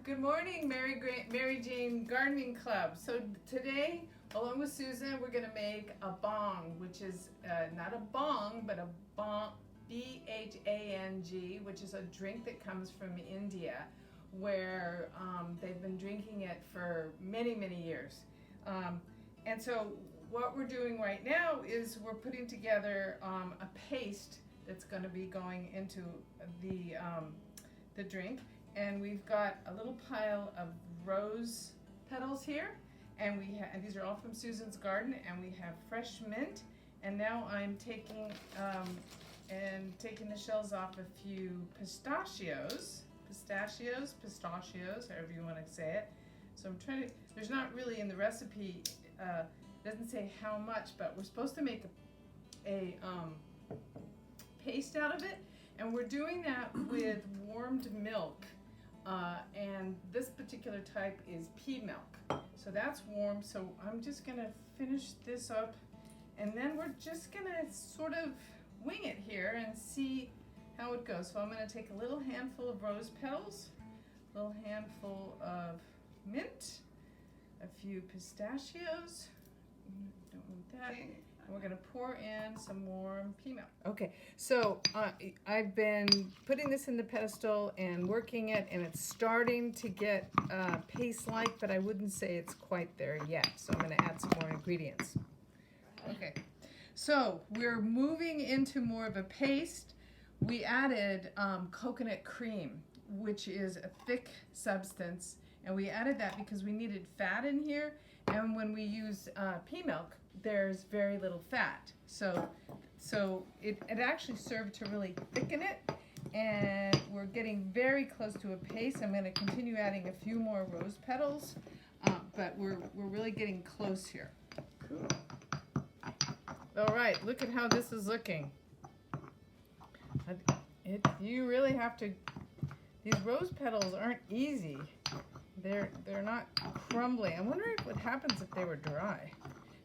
Good morning, Mary Jane Gardening Club. So today, along with Susan, we're going to make a bhang, which is not a bong, but a bhang, B-H-A-N-G, which is a drink that comes from India, where they've been drinking it for many, many years. And so what we're doing right now is we're putting together a paste that's going to be going into the drink. And we've got a little pile of rose petals here, and these are all from Susan's garden, and we have fresh mint. And now I'm taking the shells off a few pistachios, however you want to say it. So I'm trying to, there's not really in the recipe, it doesn't say how much, but we're supposed to make a paste out of it, and we're doing that with warmed milk. And this particular type is pea milk. So that's warm. So I'm just gonna finish this up, and then we're just gonna sort of wing it here and see how it goes. So I'm gonna take a little handful of rose petals, a little handful of mint, a few pistachios. Don't want that. Okay. And we're gonna pour in some warm pea milk. Okay, so I've been putting this in the pedestal and working it, and it's starting to get paste-like, but I wouldn't say it's quite there yet. So I'm gonna add some more ingredients. Okay, so we're moving into more of a paste. We added coconut cream, which is a thick substance, and we added that because we needed fat in here, and when we use pea milk, there's very little fat. So it actually served to really thicken it, and we're getting very close to a paste. I'm going to continue adding a few more rose petals, but we're really getting close here. Cool. All right, look at how this is looking. You really have to, these rose petals aren't easy. They're not crumbling. I wonder what happens if they were dry.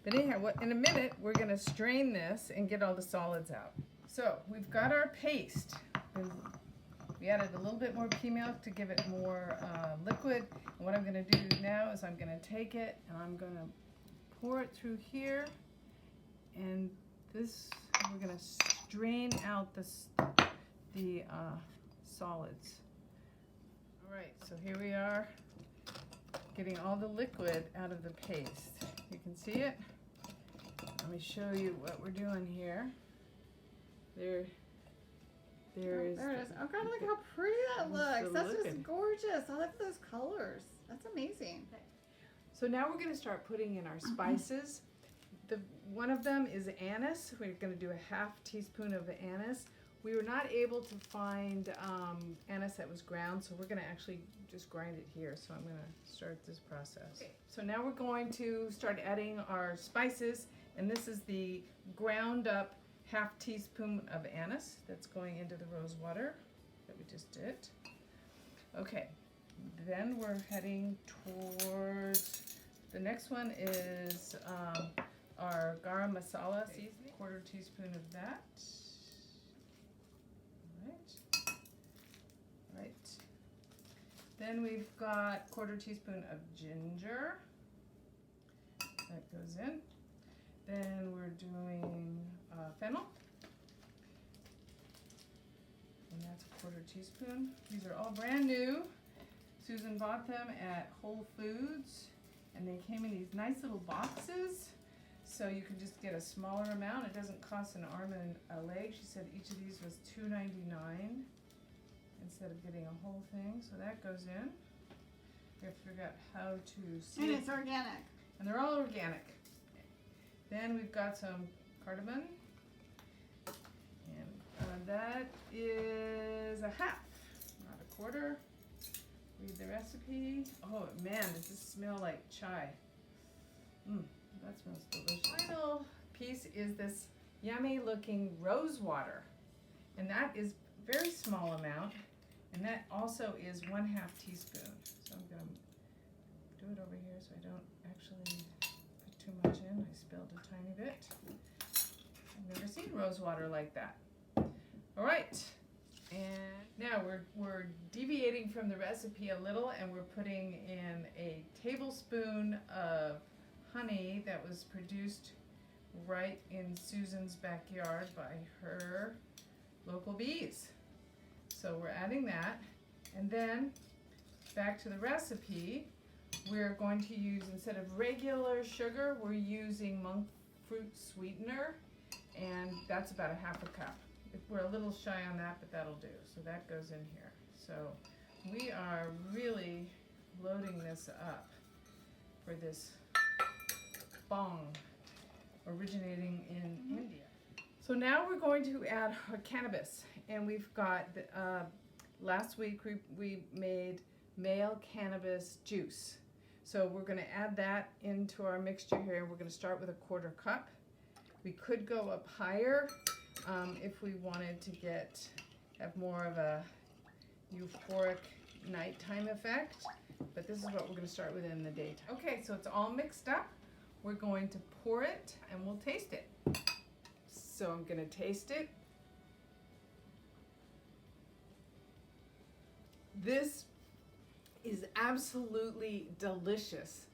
But anyhow, in a minute, we're going to strain this and get all the solids out. So we've got our paste. We added a little bit more pea milk to give it more liquid. And what I'm going to do now is I'm going to take it and I'm going to pour it through here. And this, we're going to strain out the solids. All right, so here we are, getting all the liquid out of the paste. You can see it. Let me show you what we're doing here. There is. There it is. Oh God, look how pretty that looks. That's just gorgeous. I love those colors. That's amazing. So now we're going to start putting in our spices. One of them is anise. We're going to do a half teaspoon of anise. We were not able to find anise that was ground, so we're going to actually just grind it here. So I'm going to start this process. Okay. So now we're going to start adding our spices, and this is the ground up half teaspoon of anise that's going into the rose water that we just did. Okay, then we're heading towards, the next one is our Garam Masala seasoning, quarter teaspoon of that. Right. Then we've got quarter teaspoon of ginger. That goes in. Then we're doing fennel. And that's a quarter teaspoon. These are all brand new. Susan bought them at Whole Foods, and they came in these nice little boxes. So you can just get a smaller amount. It doesn't cost an arm and a leg. She said each of these was $2.99. Instead of getting a whole thing, so that goes in. We have to figure out how to see. And it's organic. And they're all organic. Then we've got some cardamom, and that is a half, not a quarter. Read the recipe. Oh man, does this smell like chai? That smells delicious. Final piece is this yummy looking rose water, and that is a very small amount. And that also is 1/2 teaspoon. So I'm going to do it over here so I don't actually put too much in. I spilled a tiny bit. I've never seen rose water like that. All right. And now we're deviating from the recipe a little, and we're putting in a tablespoon of honey that was produced right in Susan's backyard by her local bees. So we're adding that, and then back to the recipe, we're going to use, instead of regular sugar, we're using monk fruit sweetener, and that's about a half a cup. We're a little shy on that, but that'll do. So that goes in here. So we are really loading this up for this Bhang, originating in India. So now we're going to add our cannabis, and we've got, last week we made male cannabis juice. So we're going to add that into our mixture here. We're going to start with a 1/4 cup. We could go up higher if we wanted to have more of a euphoric nighttime effect, but this is what we're going to start with in the daytime. Okay, so it's all mixed up. We're going to pour it and we'll taste it. So I'm going to taste it. This is absolutely delicious.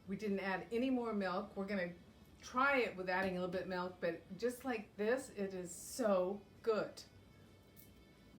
We didn't add any more milk. We're going to try it with adding a little bit of milk, but just like this, it is so good.